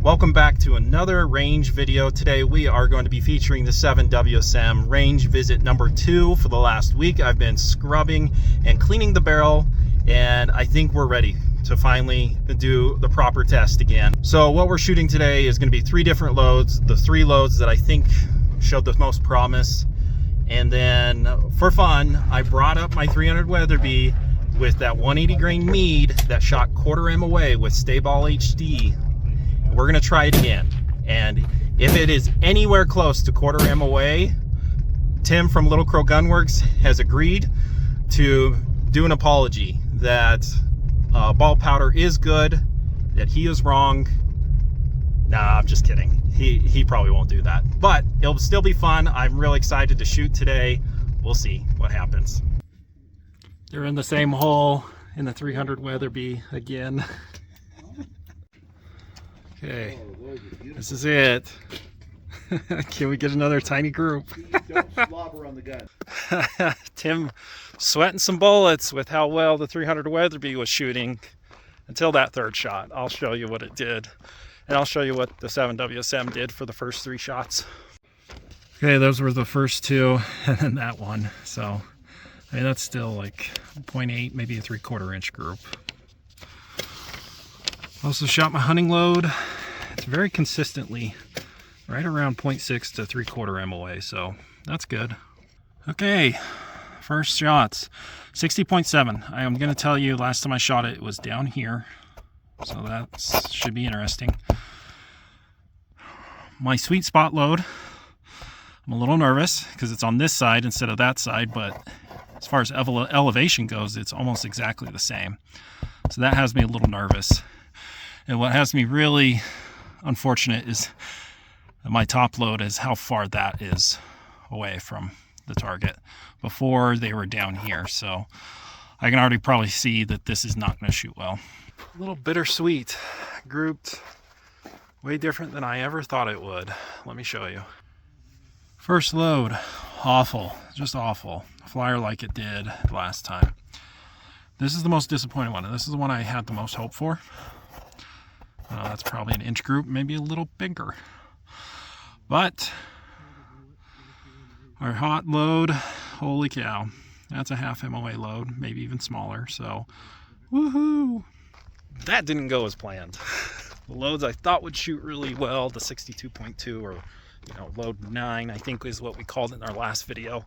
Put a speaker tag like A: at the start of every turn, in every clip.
A: Welcome back to another range video. Today we are going to be featuring the 7 WSM range visit number 2. For the last week I've been scrubbing and cleaning the barrel, and I think we're ready to finally do the proper test again. So what we're shooting today is going to be 3 different loads, the 3 loads that I think showed the most promise. And then for fun, I brought up my 300 Weatherby with that 180 grain mead that shot 1/4 M away with Stay Ball HD. We're gonna try it again, and if it is anywhere close to 1/4 M away, Tim from Little Crow Gunworks has agreed to do an apology that ball powder is good, that he is wrong. Nah, I'm just kidding. He probably won't do that, but it'll still be fun. I'm really excited to shoot today. We'll see what happens. They're in the same hole in the 300 Weatherby again. Okay, this is it. Can we get another tiny group?
B: Don't slobber on the gun.
A: Tim sweating some bullets with how well the 300 Weatherby was shooting until that 3rd shot. I'll show you what it did, and I'll show you what the 7 WSM did for the first 3 shots. Okay, those were the first 2, and then that one. So, I mean, that's still like 0.8, maybe a 3/4 inch group. Also shot my hunting load. It's very consistently right around 0.6 to 3/4 M away, so that's good. Okay, first shots, 60.7. I am going to tell you, last time I shot it, it was down here, so that should be interesting. My sweet spot load, I'm a little nervous because it's on this side instead of that side, but as far as elevation goes, it's almost exactly the same. So that has me a little nervous. And what has me really unfortunate is my top load is how far that is away from the target. Before they were down here, so I can already probably see that this is not going to shoot well. A little bittersweet, grouped way different than I ever thought it would. Let me show you. First load, awful, just awful. Flyer like it did last time. This is the most disappointing one, and this is the one I had the most hope for. That's probably an inch group, maybe a little bigger. But our hot load, holy cow, that's a half MOA load, maybe even smaller, so woohoo! That didn't go as planned. The loads I thought would shoot really well, the 62.2 or load 9, I think is what we called it in our last video.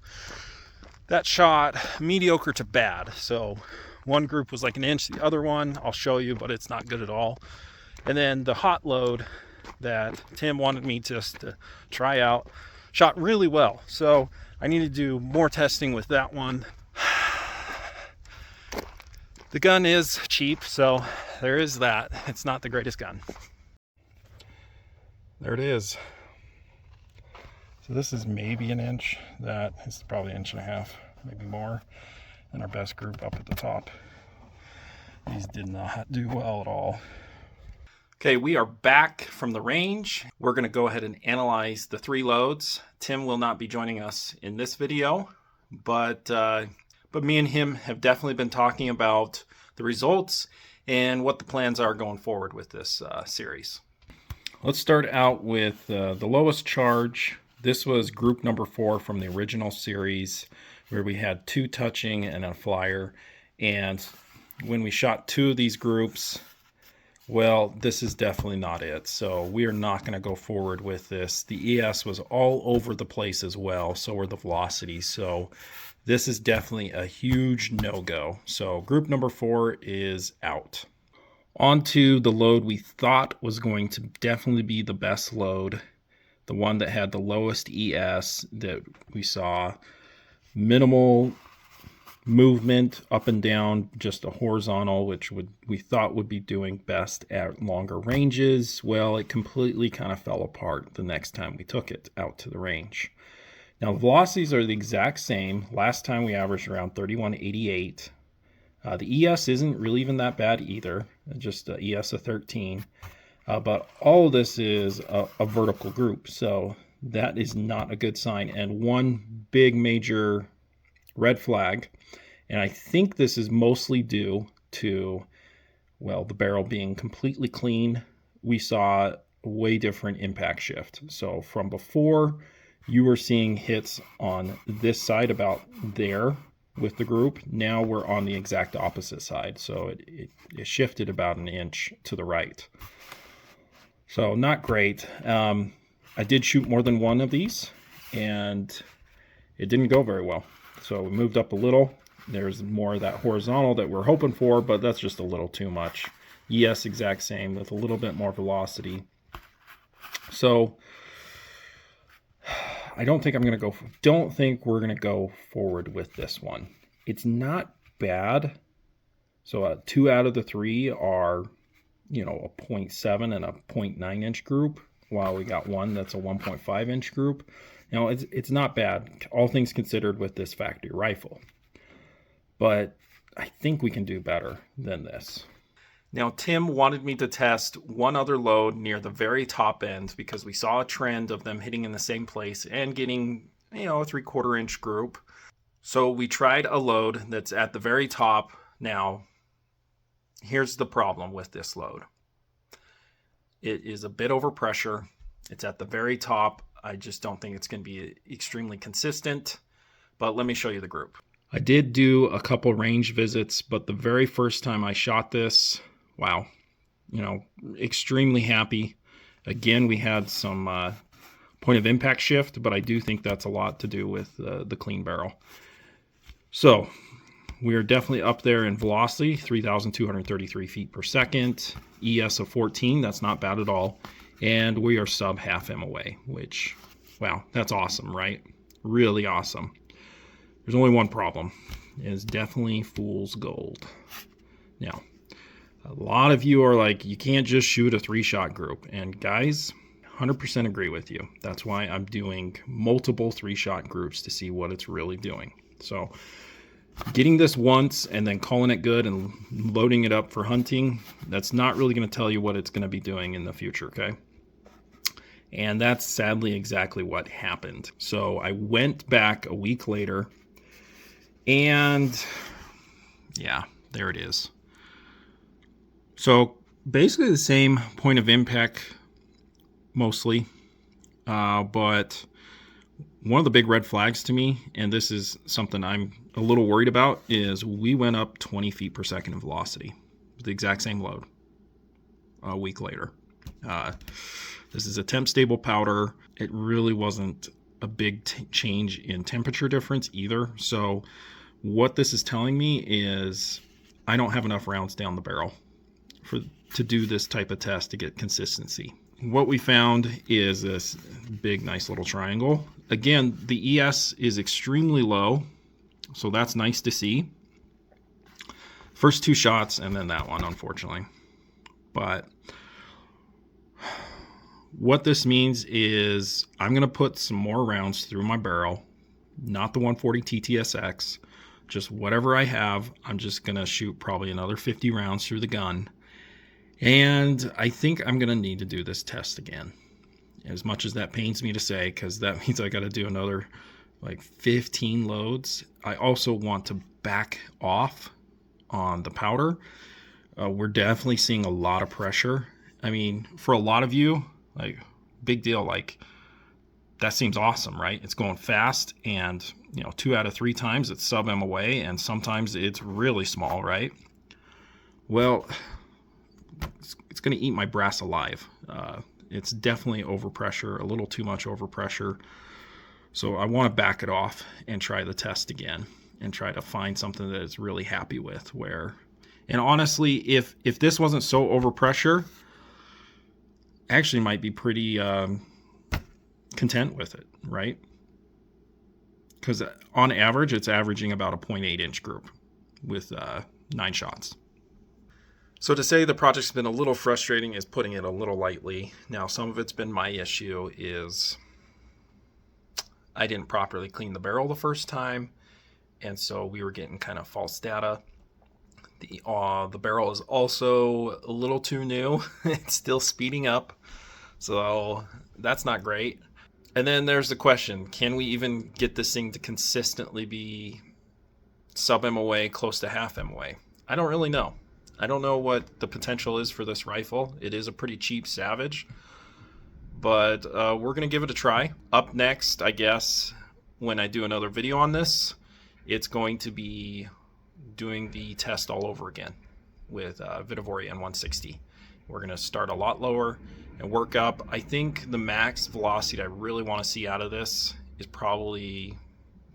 A: That shot mediocre to bad. So one group was like an inch, the other one I'll show you, but it's not good at all. And then the hot load that Tim wanted me just to try out shot really well. So I need to do more testing with that one. The gun is cheap, so there is that. It's not the greatest gun. There it is. So this is maybe an inch. That is probably 1.5 inches, maybe more. And our best group up at the top. These did not do well at all. Okay, we are back from the range. We're going to go ahead and analyze the 3 loads. Tim will not be joining us in this video, but me and him have definitely been talking about the results and what the plans are going forward with this series. Let's start out with the lowest charge. This was group number 4 from the original series, where we had 2 touching and a flyer. And when we shot 2 of these groups, well, this is definitely not it. So we are not going to go forward with this. The ES was all over the place as well, so were the velocities. So this is definitely a huge no-go. So group number 4 is out. On to the load we thought was going to definitely be the best load. The one that had the lowest ES that we saw. Minimal movement up and down, just a horizontal, which we thought would be doing best at longer ranges. Well, it completely kind of fell apart the next time we took it out to the range. Now, the velocities are the exact same. Last time we averaged around 31.88. The ES isn't really even that bad either, just a ES of 13. But all of this is a vertical group, so that is not a good sign. And one big major red flag, and I think this is mostly due to, well, the barrel being completely clean. We saw a way different impact shift. So from before, you were seeing hits on this side about there with the group. Now we're on the exact opposite side. So it shifted about an inch to the right. So not great. I did shoot more than one of these, and it didn't go very well. So we moved up a little. There's more of that horizontal that we're hoping for, but that's just a little too much. Yes, exact same with a little bit more velocity. So I don't think we're going to go forward with this one. It's not bad. So 2 out of the 3 are, a 0.7 and a 0.9 inch group, while we got one that's a 1.5 inch group. Now it's not bad, all things considered, with this factory rifle. But I think we can do better than this. Now, Tim wanted me to test one other load near the very top end because we saw a trend of them hitting in the same place and getting, a 3/4 inch group. So we tried a load that's at the very top. Now, here's the problem with this load. It is a bit over pressure. It's at the very top. I just don't think it's going to be extremely consistent. But let me show you the group. I did do a couple range visits, but the very first time I shot this, wow, extremely happy. Again, we had some point of impact shift, but I do think that's a lot to do with the clean barrel. So we are definitely up there in velocity, 3,233 feet per second, ES of 14, that's not bad at all. And we are sub half MOA, which, wow, that's awesome, right? Really awesome. There's only one problem. It is definitely fool's gold. Now, a lot of you are like, you can't just shoot a 3-shot group. And guys, 100% agree with you. That's why I'm doing multiple 3-shot groups to see what it's really doing. So getting this once and then calling it good and loading it up for hunting, that's not really going to tell you what it's going to be doing in the future, okay? And that's sadly exactly what happened. So I went back a week later, and yeah, there it is. So basically the same point of impact mostly, but one of the big red flags to me, and this is something I'm a little worried about, is we went up 20 feet per second in velocity with the exact same load a week later. This is a temp stable powder. It really wasn't a big change in temperature difference either. So what this is telling me is I don't have enough rounds down the barrel to do this type of test to get consistency. What we found is this big, nice little triangle. Again, the ES is extremely low, so that's nice to see. First 2 shots and then that one, unfortunately. But what this means is I'm going to put some more rounds through my barrel, not the 140 TTSX, just whatever I have. I'm just going to shoot probably another 50 rounds through the gun. And I think I'm going to need to do this test again, as much as that pains me to say, because that means I got to do another like 15 loads. I also want to back off on the powder. We're definitely seeing a lot of pressure. I mean, for a lot of you, like, big deal, like, that seems awesome, right? It's going fast, and 2 out of 3 times it's sub MOA, and sometimes it's really small, right? Well, it's going to eat my brass alive. It's definitely overpressure, a little too much overpressure. So I want to back it off and try the test again and try to find something that it's really happy with. And honestly, if this wasn't so overpressure, I actually might be pretty content with it, right? Because on average, it's averaging about a 0.8 inch group with 9 shots. So to say the project's been a little frustrating is putting it a little lightly. Now, some of it's been my issue is I didn't properly clean the barrel the first time, and so we were getting kind of false data. The barrel is also a little too new. It's still speeding up, so that's not great. And then there's the question, can we even get this thing to consistently be sub MOA, close to half MOA? I don't really know. I don't know what the potential is for this rifle. It is a pretty cheap Savage. but we're going to give it a try. Up next, I guess, when I do another video on this, it's going to be doing the test all over again with Vitavori N160. We're going to start a lot lower and work up. I think the max velocity I really want to see out of this is probably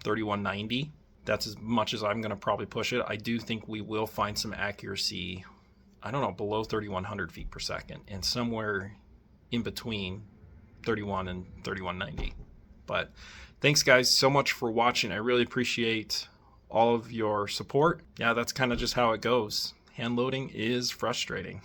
A: 3190. That's as much as I'm going to probably push it. I do think we will find some accuracy, I don't know, below 3100 feet per second and somewhere in between 31 and 3190. But thanks guys so much for watching. I really appreciate all of your support. Yeah, that's kind of just how it goes. Hand loading is frustrating.